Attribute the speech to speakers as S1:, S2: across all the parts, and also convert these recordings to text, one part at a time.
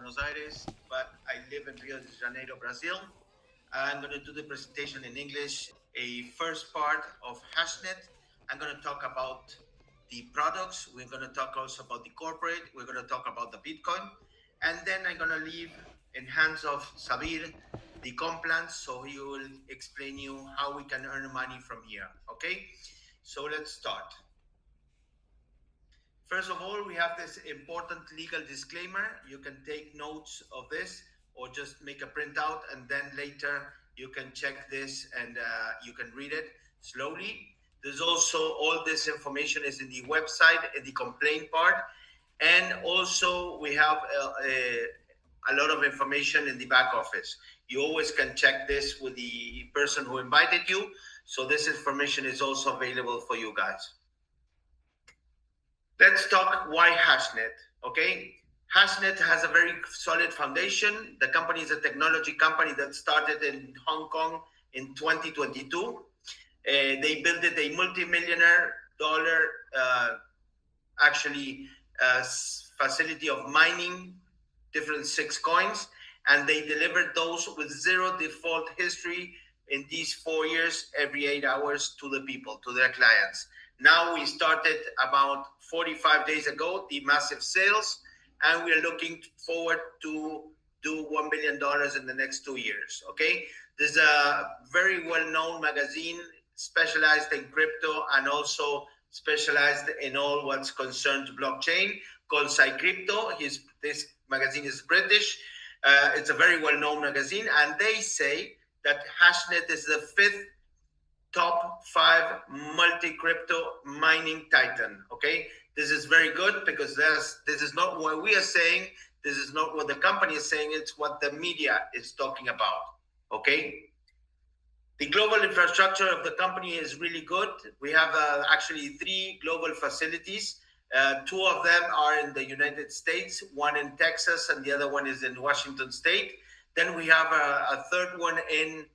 S1: Buenos Aires, but I live in Rio de Janeiro, Brazil. I'm going to do the presentation in English. A first part of HashNet. I'm going to talk about the products. We're going to talk also about the corporate. We're going to talk about the Bitcoin. And then I'm going to leave in hands of Sabir the compliance, so he will explain you how we can earn money from here. Okay, so let's start. First of all, we have this important legal disclaimer. You can take notes of this or just make a printout, and then later you can check this and you can read it slowly. There's also all this information is in the website, in the complaint part. And also we have a lot of information in the back office. You always can check this with the person who invited you. So this information is also available for you guys. Let's talk why HashNet, okay? HashNet has a very solid foundation. The company is a technology company that started in Hong Kong in 2022. They built it a multi-millionaire dollar facility of mining different 6 coins, and they delivered those with zero default history in these 4 years, every 8 hours to the people, to their clients. Now we started about 45 days ago, the massive sales, and we're looking forward to do $1 billion in the next 2 years, okay? There's a very well-known magazine specialized in crypto and also specialized in all what's concerned to blockchain called Crypto. This magazine is British. It's a very well-known magazine, and they say that HashNet is the 5th top 5 multi-crypto mining titan, okay? This is very good because this is not what we are saying. This is not what the company is saying. It's what the media is talking about, okay? The global infrastructure of the company is really good. We have actually 3 global facilities. 2 of them are in the United States, one in Texas, and the other one is in Washington State. Then we have a third one in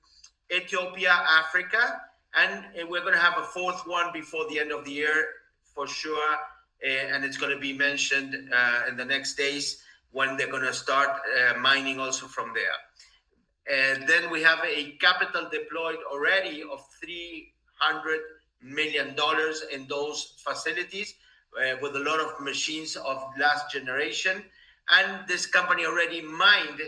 S1: Ethiopia, Africa, and we're going to have a 4th one before the end of the year for sure, and it's going to be mentioned in the next days when they're going to start mining also from there. And then we have a capital deployed already of $300 million in those facilities with a lot of machines of last generation. And this company already mined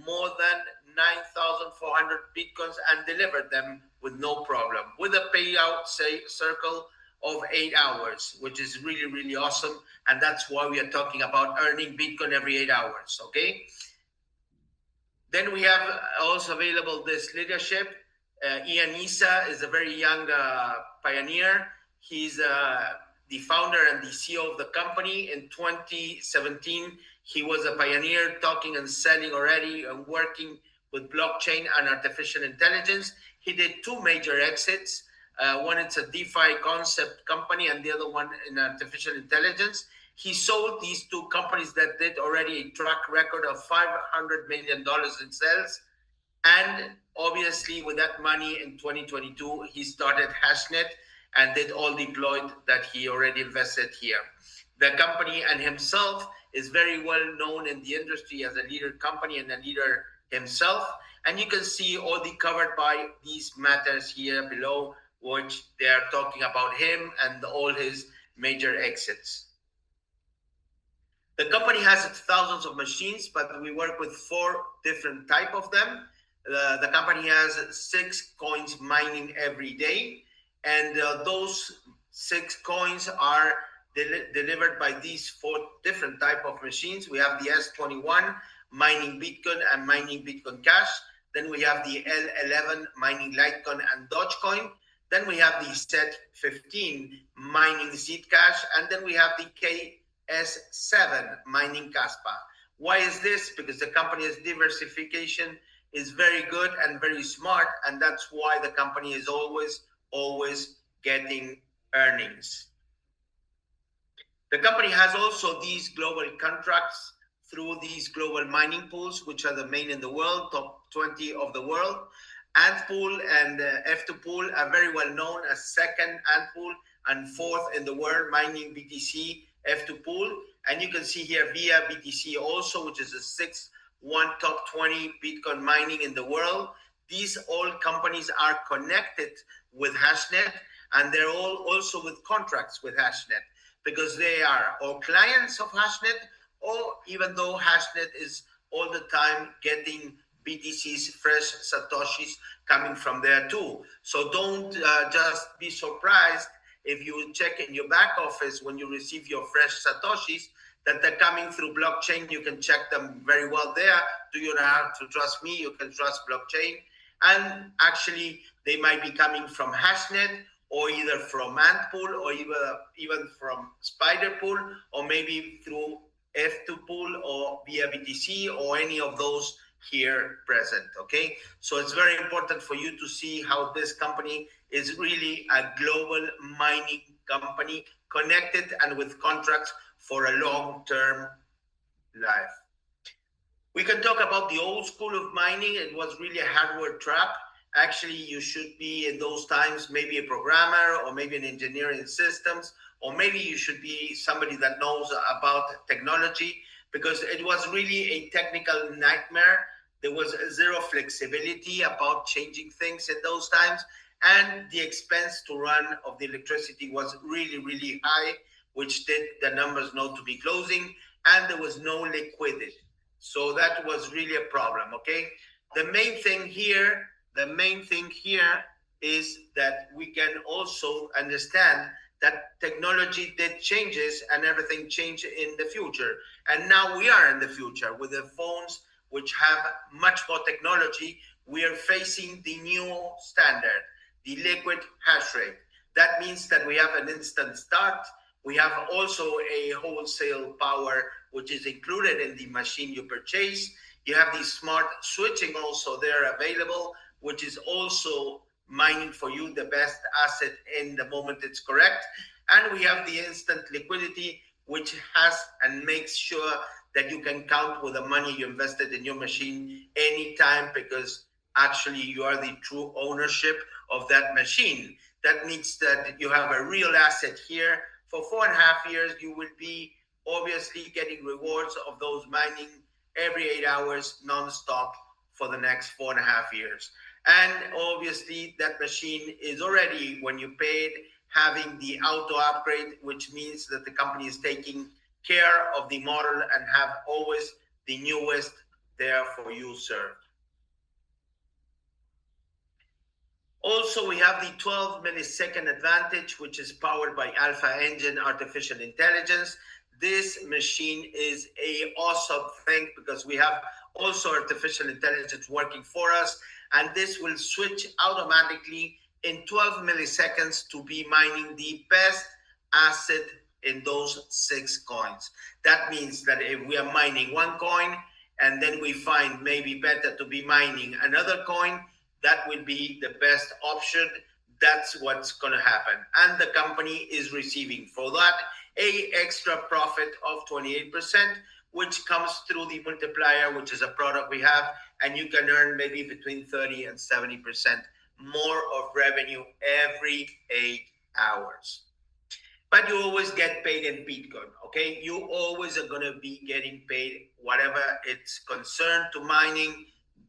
S1: more than 9,400 Bitcoins and delivered them with no problem, with a payout circle of 8 hours, which is really, really awesome. And that's why we are talking about earning Bitcoin every 8 hours, okay? Then we have also available this leadership. Ian Issa is a very young pioneer. He's the founder and the CEO of the company. In 2017, he was a pioneer talking and selling already and working with blockchain and artificial intelligence. He did 2 major exits. One is a DeFi concept company and the other one in artificial intelligence. He sold these 2 companies that did already a track record of $500 million in sales. And obviously with that money in 2022, he started HashNet and did all deployed that he already invested here. The company and himself is very well known in the industry as a leader company and a leader himself. And you can see all the covered by these matters here below, which they are talking about him and all his major exits. The company has thousands of machines, but we work with 4 different type of them. The company has 6 coins mining every day, and those 6 coins are delivered by these 4 different type of machines. We have the S21 mining Bitcoin and mining Bitcoin Cash. Then we have the L11 mining Litecoin and Dogecoin. Then we have the Z15 mining Zcash, and then we have the S7 mining Caspa. Why is this? Because the company's diversification is very good and very smart, and that's why the company is always getting earnings. The company has also these global contracts through these global mining pools, which are the main in the world, top 20 of the world. Antpool and F2Pool are very well known as second Antpool and 4th in the world, mining BTC F2 pool. And you can see here via BTC also, which is the sixth top 20 Bitcoin mining in the world. These all companies are connected with HashNet, and they're all also with contracts with HashNet, because they are all clients of HashNet, or even though HashNet is all the time getting BTC's fresh Satoshis coming from there too. So don't just be surprised if you check in your back office when you receive your fresh Satoshis that they're coming through blockchain. You can check them very well there. Do you not have to trust me? You can trust blockchain. And actually, they might be coming from HashNet, or either from Antpool, or even from Spider Pool, or maybe through F2 Pool, or via BTC, or any of those here present. Okay, so it's very important for you to see how this company is really a global mining company, connected and with contracts for a long-term life. We can talk about the old school of mining. It was really a hardware trap. Actually, you should be in those times maybe a programmer, or maybe an engineer in systems, or maybe you should be somebody that knows about technology, because it was really a technical nightmare. There was zero flexibility about changing things in those times, and the expense to run of the electricity was really, really high, which did the numbers not to be closing, and there was no liquidity. So that was really a problem, okay? The main thing here is that we can also understand that technology did changes, and everything changed in the future. And now we are in the future with the phones which have much more technology. We are facing the new standard, the liquid hash rate. That means that we have an instant start. We have also a wholesale power, which is included in the machine you purchase. You have the smart switching also there available, which is also mining for you the best asset in the moment it's correct. And we have the instant liquidity, which has and makes sure that you can count with the money you invested in your machine anytime, because actually you are the true ownership of that machine. That means that you have a real asset here. For 4.5 years, you will be obviously getting rewards of those mining every 8 hours non-stop for the next 4.5 years. And obviously that machine is already, when you paid, having the auto upgrade, which means that the company is taking care of the model and have always the newest there for you served. Also, we have the 12 millisecond advantage, which is powered by Alpha Engine artificial intelligence. This machine is a awesome thing, because we have also artificial intelligence working for us, and this will switch automatically in 12 milliseconds to be mining the best asset in those 6 coins. That means that if we are mining one coin and then we find maybe better to be mining another coin, that will be the best option. That's what's going to happen. And the company is receiving for that a extra profit of 28%, which comes through the multiplier, which is a product we have, and you can earn maybe between 30 and 70% more of revenue every 8 hours. But you always get paid in Bitcoin, okay? You always are going to be getting paid, whatever it's concerned to mining,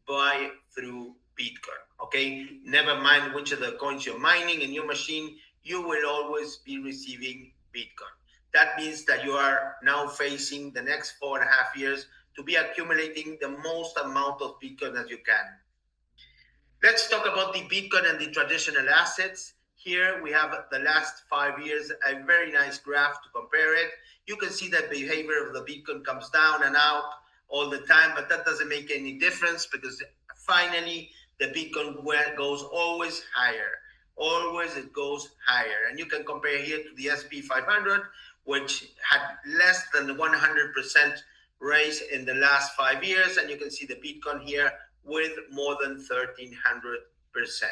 S1: by through Bitcoin, okay? Never mind which of the coins you're mining in your machine, you will always be receiving Bitcoin. That means that you are now facing the next 4.5 years to be accumulating the most amount of Bitcoin as you can. Let's talk about the Bitcoin and the traditional assets. Here we have the last 5 years, a very nice graph to compare it. You can see that behavior of the Bitcoin comes down and out all the time, but that doesn't make any difference, because finally the Bitcoin goes always higher. Always it goes higher. And you can compare here to the SP 500, which had less than 100% raise in the last 5 years. And you can see the Bitcoin here with more than 1,300%.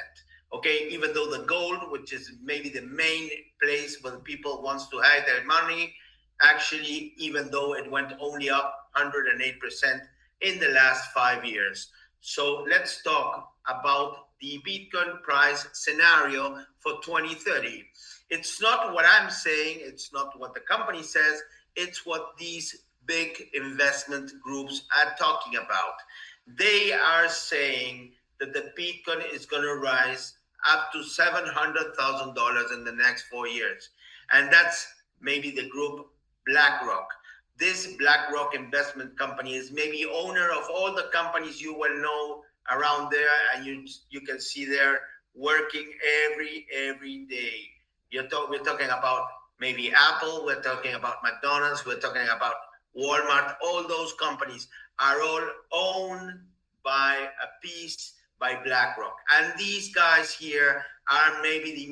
S1: Okay, even though the gold, which is maybe the main place where people wants to hide their money, actually, even though it went only up 108% in the last 5 years. So let's talk about the Bitcoin price scenario for 2030. It's not what I'm saying, it's not what the company says, it's what these big investment groups are talking about. They are saying that the Bitcoin is going to rise up to $700,000 in the next 4 years. And that's maybe the group BlackRock. This BlackRock investment company is maybe owner of all the companies you will know around there, and you can see they're working every day. We're talking about maybe Apple, we're talking about McDonald's, we're talking about Walmart. All those companies are all owned by a piece by BlackRock. And these guys here are maybe the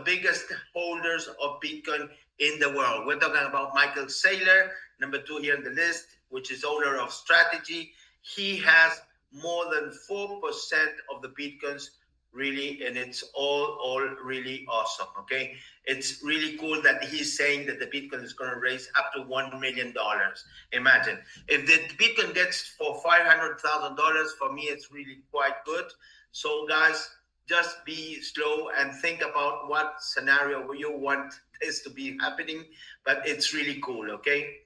S1: biggest holders of Bitcoin in the world. We're talking about Michael Saylor, number 2 here in the list, which is owner of Strategy. He has more than 4% of the Bitcoins, really, and it's all really awesome. Okay, it's really cool that he's saying that the Bitcoin is going to raise up to $1 million. Imagine if the Bitcoin gets for $500,000, for me it's really quite good. So guys, just be slow and think about what scenario you want this to be happening, but it's really cool. Okay,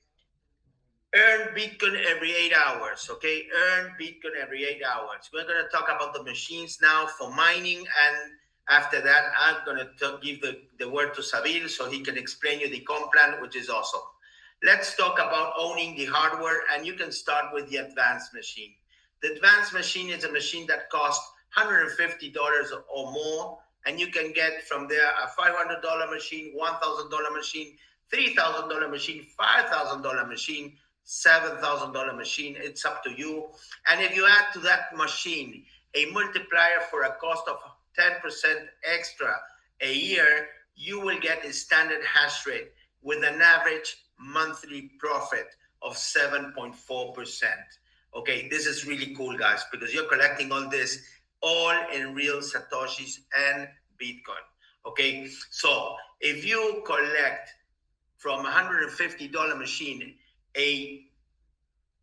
S1: earn Bitcoin every 8 hours. Okay, earn Bitcoin every 8 hours. We're going to talk about the machines now for mining, and after that I'm going to give the word to Sabir so he can explain you the comp plan, which is awesome. Let's talk about owning the hardware, and you can start with the advanced machine. The advanced machine is a machine that costs $150 or more, and you can get from there a $500 machine, $1,000 machine, $3,000 machine, $5,000 machine, $7,000 machine. It's up to you. And if you add to that machine a multiplier for a cost of 10% extra a year, you will get a standard hash rate with an average monthly profit of 7.4%. Okay, this is really cool, guys, because you're collecting all this all in real Satoshis and Bitcoin. Okay, so if you collect from $150 machine a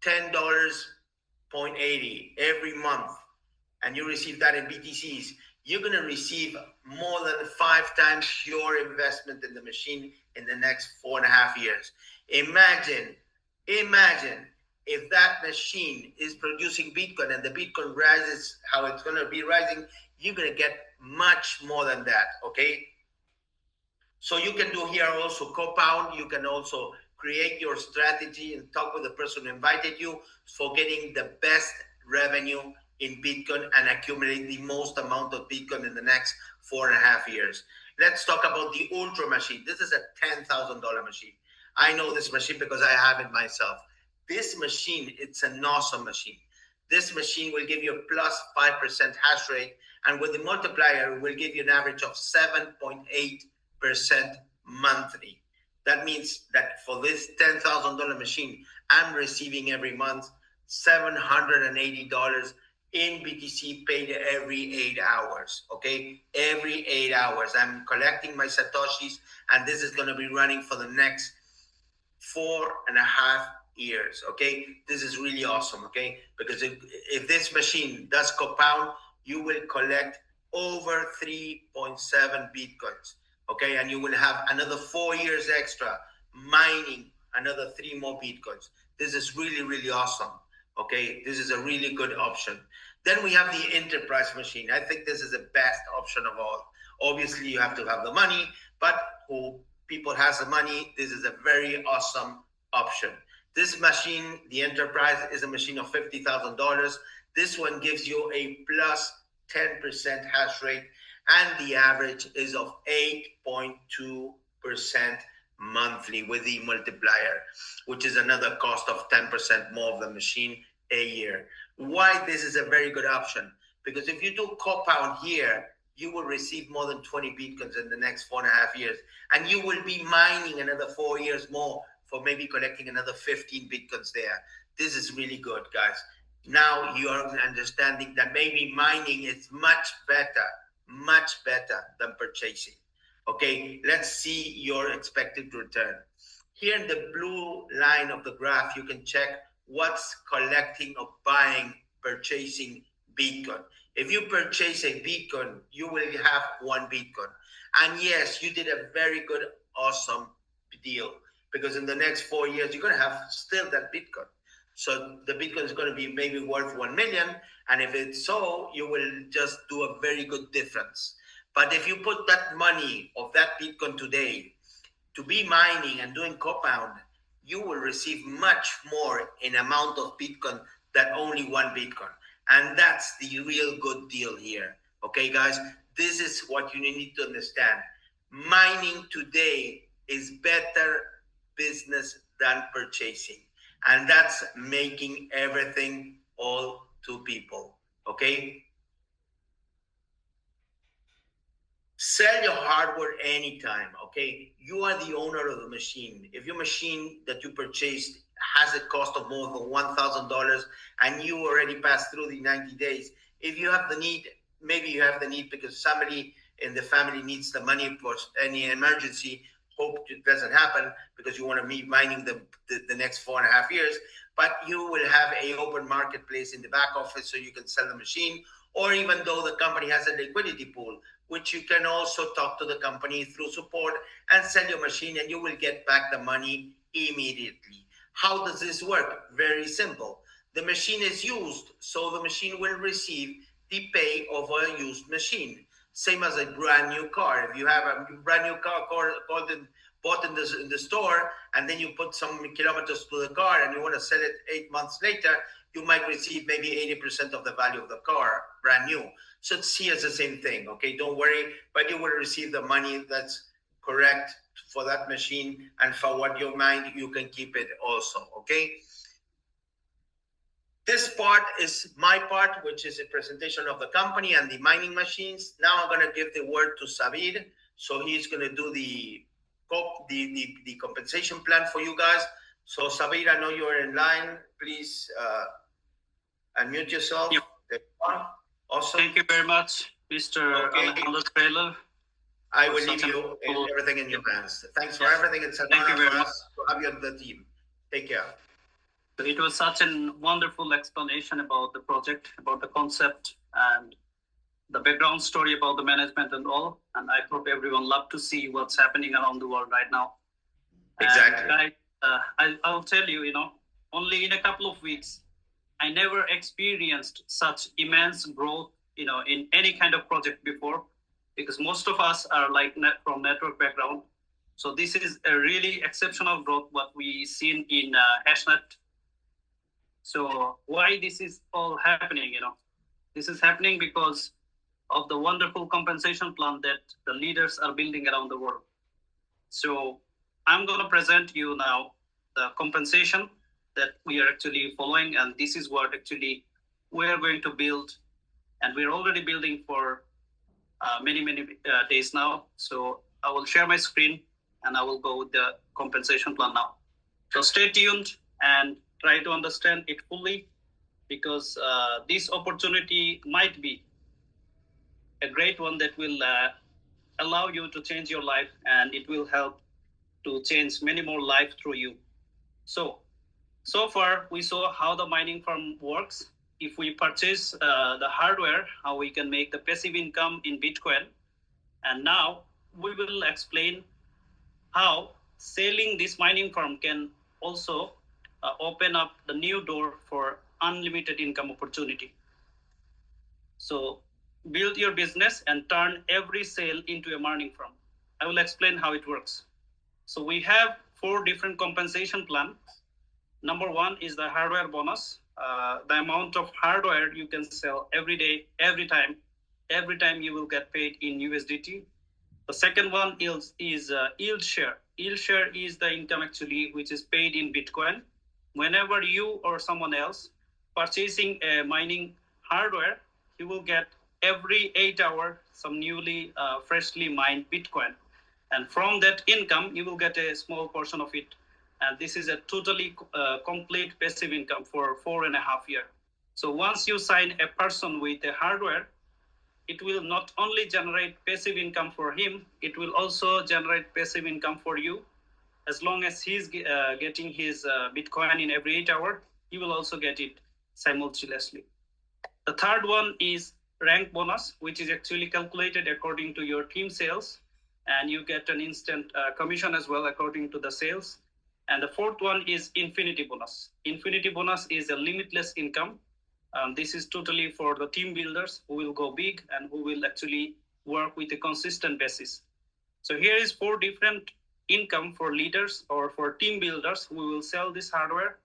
S1: $10.80 every month, and you receive that in BTCs, you're going to receive more than 5 times your investment in the machine in the next 4.5 years. Imagine if that machine is producing Bitcoin and the Bitcoin rises how it's going to be rising, you're going to get much more than that. Okay, so you can do here also compound. You can also create your strategy and talk with the person who invited you for getting the best revenue in Bitcoin and accumulate the most amount of Bitcoin in the next 4.5 years. Let's talk about the Ultra machine. This is a $10,000 machine. I know this machine because I have it myself. This machine, it's an awesome machine. This machine will give you a plus 5% hash rate, and with the multiplier, it will give you an average of 7.8% monthly. That means that for this $10,000 machine, I'm receiving every month $780 in BTC paid every 8 hours. Okay, every 8 hours I'm collecting my Satoshis, and this is going to be running for the next 4.5 years. Okay, this is really awesome. Okay, because if this machine does compound, you will collect over 3.7 Bitcoins. Okay, and you will have another 4 years extra mining another 3 more Bitcoins. This is really awesome. Okay, this is a really good option. Then we have the enterprise machine. I think this is the best option of all. Obviously, you have to have the money, but who people has the money, this is a very awesome option. This machine, the enterprise, is a machine of $50,000. This one gives you a plus 10% hash rate, and the average is of 8.2% monthly with the multiplier, which is another cost of 10% more of the machine a year. Why this is a very good option? Because if you do compound here, you will receive more than 20 Bitcoins in the next 4.5 years, and you will be mining another 4 years more for maybe collecting another 15 Bitcoins there. This is really good, guys. Now you are understanding that maybe mining is much better than purchasing. Okay, let's see your expected return. Here in the blue line of the graph, you can check what's collecting or buying, purchasing Bitcoin. If you purchase a Bitcoin, you will have 1 Bitcoin. And yes, you did a very good, awesome deal, because in the next 4 years, you're going to have still that Bitcoin. So the Bitcoin is going to be maybe worth 1 million. And if it's so, you will just do a very good difference. But if you put that money of that Bitcoin today to be mining and doing compound, you will receive much more in amount of Bitcoin than only one Bitcoin. And that's the real good deal here. Okay, guys, this is what you need to understand. Mining today is better business than purchasing. And that's making everything all to people. Okay? Sell your hardware anytime, okay? You are the owner of the machine. If your machine that you purchased has a cost of more than $1,000 and you already passed through the 90 days, if you have the need, maybe you have the need because somebody in the family needs the money for any emergency, hope it doesn't happen because you want to be mining the next 4.5 years, but you will have a open marketplace in the back office so you can sell the machine, or even though the company has a liquidity pool, which you can also talk to the company through support and sell your machine and you will get back the money immediately. How does this work? Very simple. The machine is used, so the machine will receive the pay of a used machine. Same as a brand new car. If you have a brand new car bought in the store, and then you put some kilometers to the car and you want to sell it 8 months later, you might receive maybe 80% of the value of the car, brand new. So see it's the same thing, okay? Don't worry, but you will receive the money that's correct for that machine, and for what you mine, you can keep it also, okay? This part is my part, which is a presentation of the company and the mining machines. Now I'm going to give the word to Sabir. So he's going to do the compensation plan for you guys. So Sabir, I know you're in line. Please unmute yourself. Yep. Awesome.
S2: Thank you very much, Mr.
S1: Okay.
S2: Alejandro Trailer.
S1: I will leave you everything in your hands. Thanks for everything. It's an honor for us to have you on the team. Take care.
S2: So it was such a wonderful explanation about the project, about the concept, and the background story about the management and all. And I hope everyone loved to see what's happening around the world right now.
S1: Exactly.
S2: And I'll tell you, only in a couple of weeks, I never experienced such immense growth, in any kind of project before, because most of us are like from network background. So this is a really exceptional growth what we seen in HashNet. So why this is all happening? This is happening because of the wonderful compensation plan that the leaders are building around the world. So I'm going to present you now the compensation that we are actually following, and this is what actually we are going to build, and we're already building for many days now. So I will share my screen and I will go with the compensation plan now. So stay tuned and try to understand it fully, because this opportunity might be a great one that will allow you to change your life, and it will help to change many more lives through you. So far we saw how the mining farm works. If we purchase the hardware, how we can make the passive income in Bitcoin. And now we will explain how selling this mining farm can also open up the new door for unlimited income opportunity. So build your business and turn every sale into a mining farm. I will explain how it works. So we have 4 different compensation plans. Number 1 is the hardware bonus. The amount of hardware you can sell every day, every time you will get paid in USDT. The second one is yield share. Yield share is the income actually which is paid in Bitcoin. Whenever you or someone else purchasing a mining hardware, you will get every 8 hours some newly freshly mined Bitcoin. And from that income, you will get a small portion of it. And this is a totally complete passive income for 4.5 years. So once you sign a person with a hardware, it will not only generate passive income for him, it will also generate passive income for you. As long as he's getting his Bitcoin in every 8 hours, he will also get it simultaneously. The third one is rank bonus, which is actually calculated according to your team sales. and you get an instant commission as well according to the sales. And the fourth one is infinity bonus. Infinity bonus is a limitless income. This is totally for the team builders who will go big and who will actually work with a consistent basis. So here is four different income for leaders or for team builders who will sell this hardware,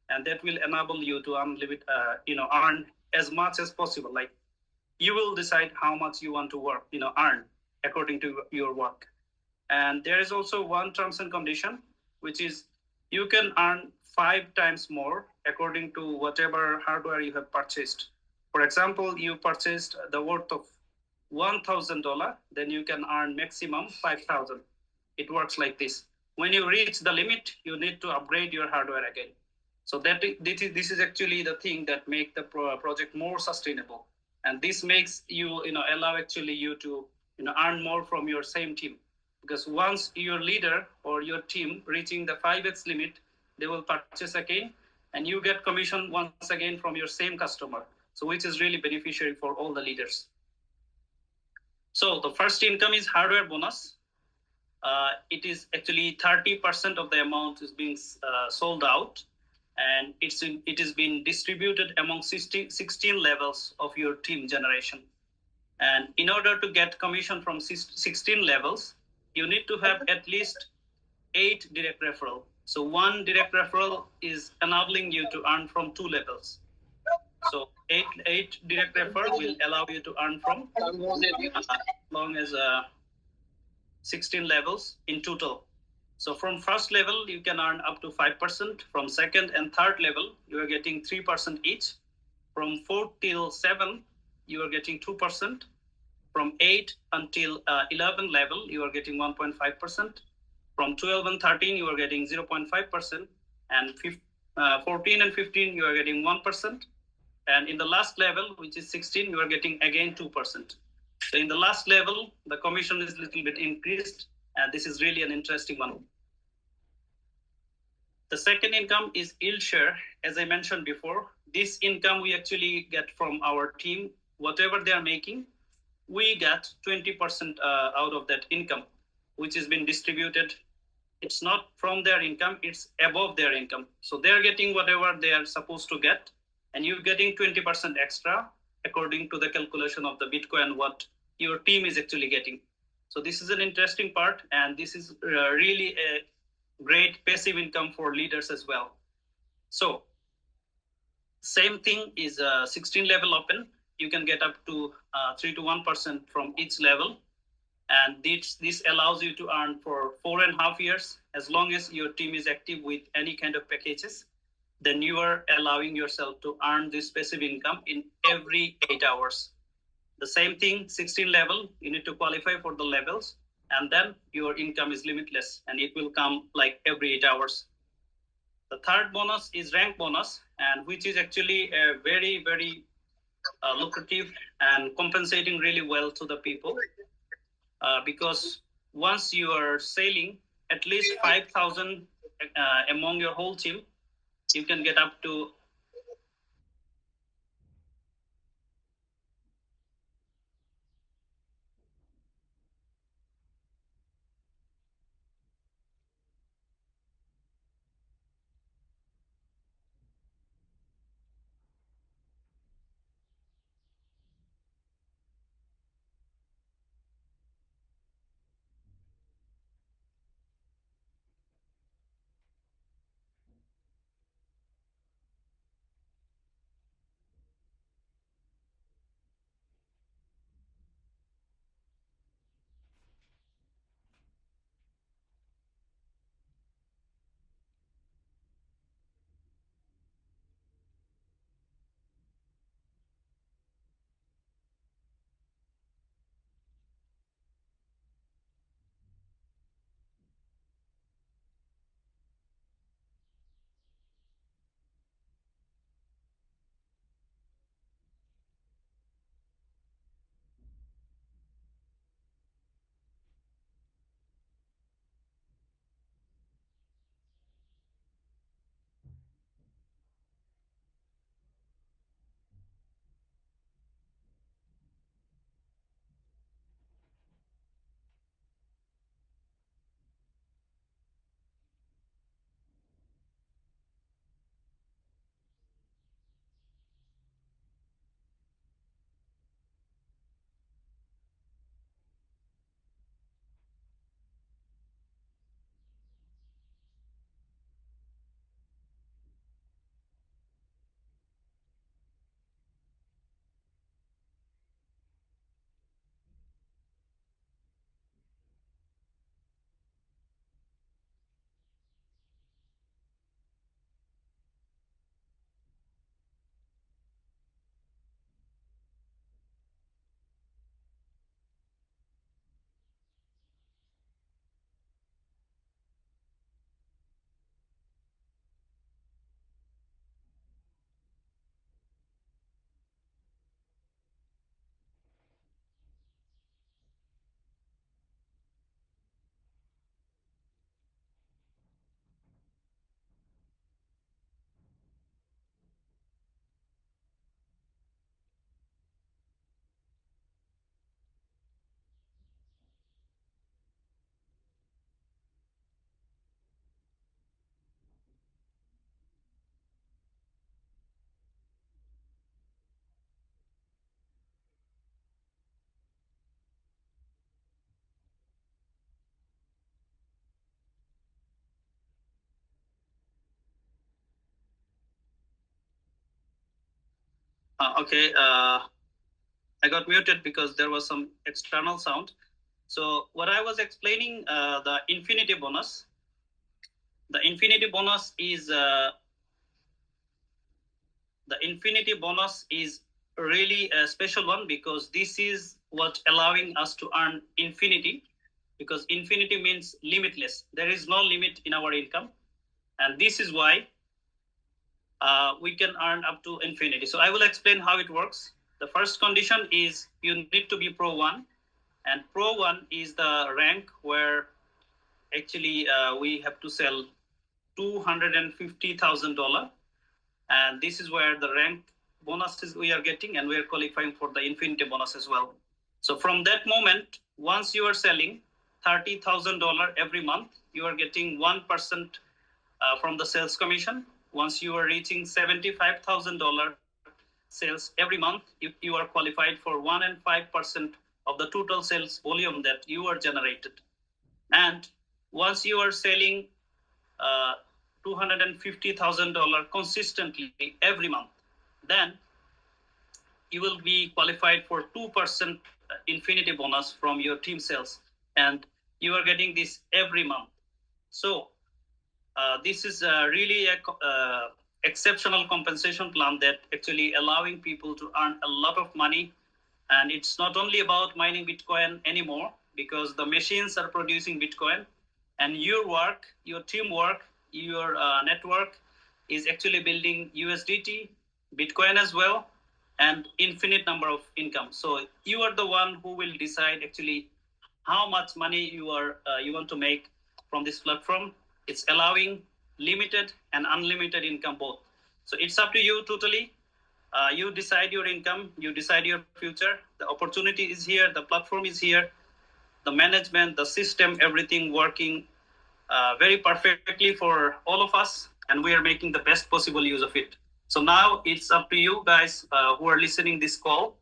S2: and that will enable you to earn as much as possible. Like, you will decide how much you want to work, earn according to your work. And there is also one terms and condition, which is you can earn 5 times more according to whatever hardware you have purchased. For example, you purchased the worth of $1,000, then you can earn maximum 5,000. It works like this. When you reach the limit, you need to upgrade your hardware again. So this is actually the thing that make the project more sustainable, and this makes you allow actually you to earn more from your same team, because once your leader or your team reaching the 5x limit, they will purchase again, and you get commission once again from your same customer. So which is really beneficiary for all the leaders. So the first income is hardware bonus. It is actually 30% of the amount is being sold out, and it is being distributed among 16 levels of your team generation. And in order to get commission from 16 levels, you need to have at least 8 direct referral. So one direct referral is enabling you to earn from 2 levels. So eight direct referral will allow you to earn from long as 16 levels in total. So from first level, you can earn up to 5%. From second and third level, you are getting 3% each. From 4 till 7, you are getting 2%. From 8 until 11 level, you are getting 1.5%. From 12 and 13, you are getting 0.5%. And 14 and 15, you are getting 1%. And in the last level, which is 16, you are getting again 2%. So in the last level, the commission is a little bit increased, and this is really an interesting one. The second income is yield share. As I mentioned before, this income we actually get from our team. Whatever they are making, we get 20% out of that income, which has been distributed. It's not from their income, it's above their income. So they're getting whatever they are supposed to get, and you're getting 20% extra according to the calculation of the Bitcoin, what your team is actually getting. So this is an interesting part, and this is really a great passive income for leaders as well. So same thing is 16 level open. You can get up to 3 to 1% from each level. And this allows you to earn for 4.5 years. As long as your team is active with any kind of packages, then you are allowing yourself to earn this passive income in every 8 hours. The same thing, 16 level, you need to qualify for the levels, and then your income is limitless, and it will come like every 8 hours. The third bonus is rank bonus, and which is actually a very, very lucrative and compensating really well to the people, because once you are selling at least 5,000 among your whole team, you can get up to Okay, I got muted because there was some external sound. So what I was explaining, the infinity bonus. The infinity bonus is really a special one because this is what allowing us to earn infinity, because infinity means limitless. There is no limit in our income, and this is why we can earn up to infinity. So I will explain how it works. The first condition is you need to be Pro 1, and Pro 1 is the rank where actually we have to sell $250,000, and this is where the rank bonuses we are getting, and we are qualifying for the infinity bonus as well. So from that moment, once you are selling $30,000 every month, you are getting 1% from the sales commission. Once you are reaching $75,000 sales every month, you are qualified for 1.5% of the total sales volume that you are generated. And once you are selling uh, $250,000 consistently every month, then you will be qualified for 2% infinity bonus from your team sales, and you are getting this every month. So this is really a exceptional compensation plan that actually allowing people to earn a lot of money. And it's not only about mining Bitcoin anymore, because the machines are producing Bitcoin, and your work, your teamwork, your network is actually building USDT, Bitcoin as well, and infinite number of income. So you are the one who will decide actually how much money you want to make from this platform. It's allowing limited and unlimited income both. So it's up to you totally. You decide your income, you decide your future. The opportunity is here, the platform is here, the management, the system, everything working very perfectly for all of us, and we are making the best possible use of it. So now it's up to you guys who are listening this call.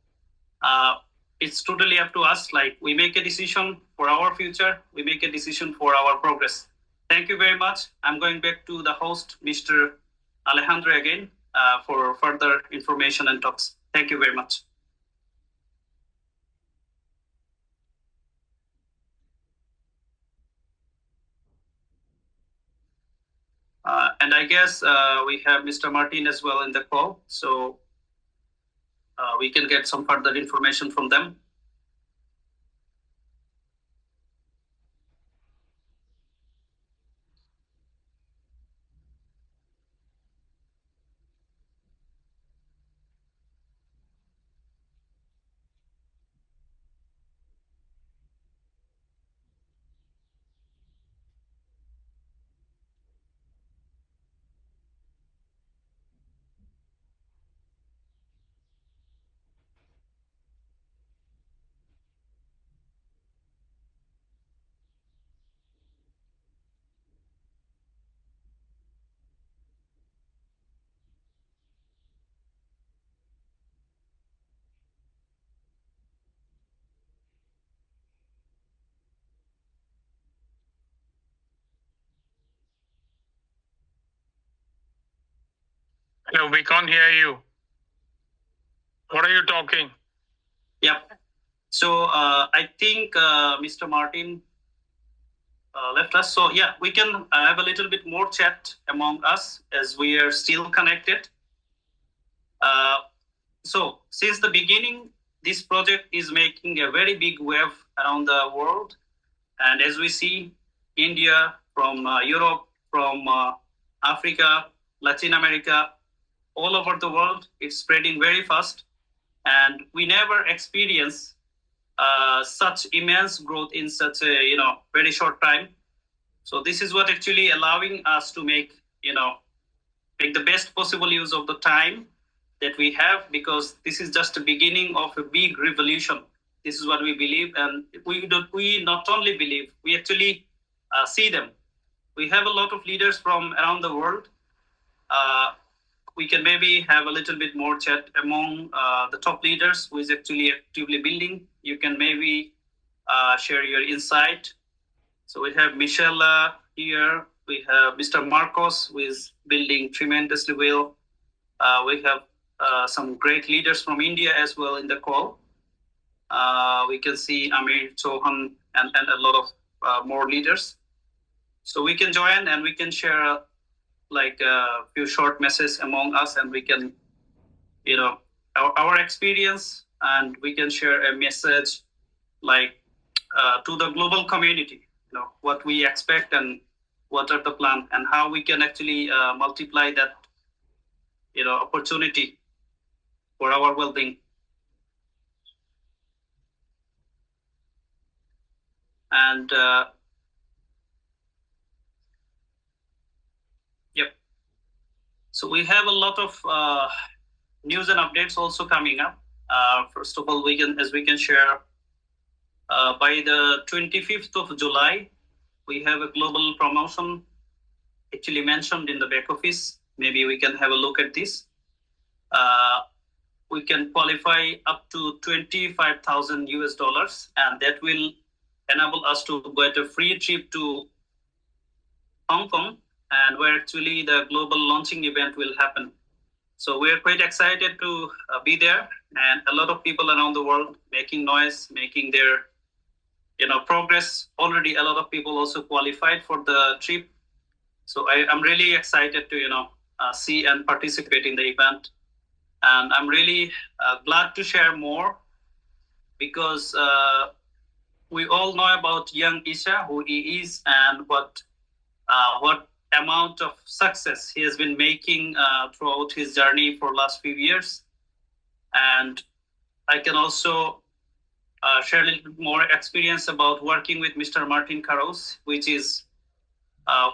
S2: uh, it's totally up to us. Like, we make a decision for our future, we make a decision for our progress. Thank you very much. I'm going back to the host, Mr. Alejandro, again for further information and talks. Thank you very much. And I guess we have Mr. Martin as well in the call, so we can get some further information from them.
S3: No, we can't hear you. What are you talking?
S2: Yep. So I think Mr. Martin left us. So yeah, we can have a little bit more chat among us as we are still connected. Uh, so since the beginning, this project is making a very big wave around the world. And as we see, India, from Europe, from Africa, Latin America, all over the world, it's spreading very fast. And we never experience such immense growth in such a very short time. So this is what actually allowing us to make the best possible use of the time that we have, because this is just the beginning of a big revolution. This is what we believe, and we not only believe, we actually see them. We have a lot of leaders from around the world. We can maybe have a little bit more chat among the top leaders who is actually actively building. You can maybe share your insight. So we have Michelle here. We have Mr. Marcos, who is building tremendously well. We have some great leaders from India as well in the call. We can see Amir, Sohan, and a lot of more leaders. So we can join and we can share like a few short messages among us, and we can, our experience, and we can share a message like to the global community, what we expect and what are the plan and how we can actually multiply that, opportunity for our well-being. And yep. So we have a lot of news and updates also coming up. First of all, we can share by the 25th of July, we have a global promotion actually mentioned in the back office. Maybe we can have a look at this. We can qualify up to 25,000 US dollars, and that will enable us to get a free trip to Hong Kong, and where actually the global launching event will happen. So we're quite excited to be there, and a lot of people around the world making noise, making their progress. Already a lot of people also qualified for the trip. So I'm really excited to see and participate in the event. And I'm really glad to share more, because we all know about young Isha, who he is, and what amount of success he has been making throughout his journey for last few years. And I can also share a little bit more experience about working with Mr. Martin Caros, which is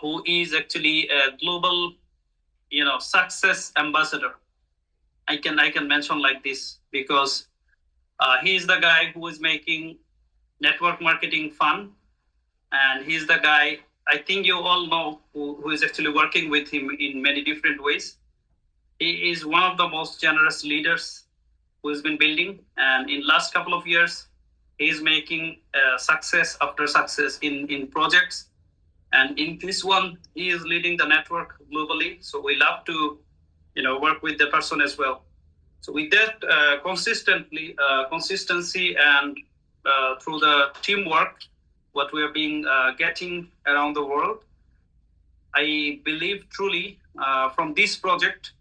S2: who is actually a global success ambassador. I can mention like this, because he is the guy who is making network marketing fun, and he's the guy, I think you all know, who is actually working with him in many different ways. He is one of the most generous leaders who has been building, and in last couple of years, he is making success after success in projects. And in this one, he is leading the network globally. So we love to, work with the person as well. So with that consistency and through the teamwork, what we are being getting around the world, I believe truly from this project,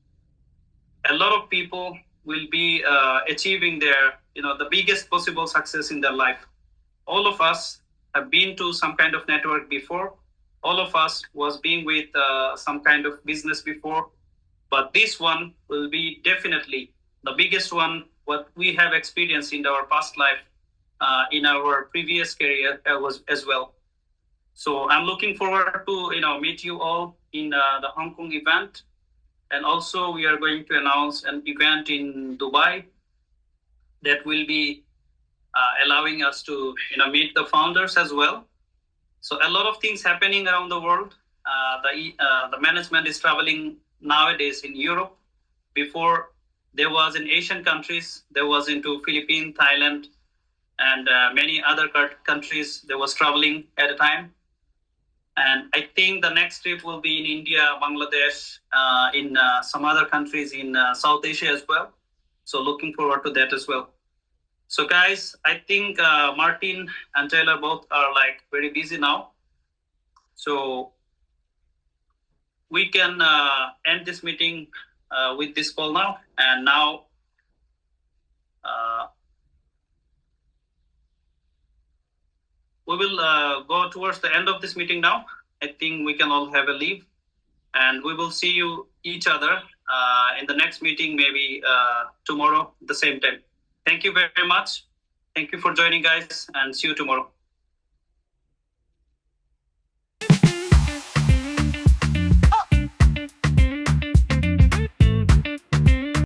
S2: a lot of people will be achieving their, the biggest possible success in their life. All of us have been to some kind of network before. All of us was being with some kind of business before, but this one will be definitely the biggest one what we have experienced in our past life, in our previous career was as well. So I'm looking forward to meet you all in the Hong Kong event, and also we are going to announce an event in Dubai that will be allowing us to meet the founders as well. So a lot of things happening around the world. The management is traveling nowadays in Europe. Before, there was in Asian countries, there was into Philippines, Thailand, and many other countries. There was traveling at a time. And I think the next trip will be in India, Bangladesh, in some other countries in South Asia as well. So looking forward to that as well. So guys, I think Martin and Taylor both are like very busy now. So we can end this meeting with this call now. And now we will go towards the end of this meeting now. I think we can all have a leave, and we will see you each other in the next meeting, maybe tomorrow at the same time. Thank you very much. Thank you for joining, guys, and see you tomorrow.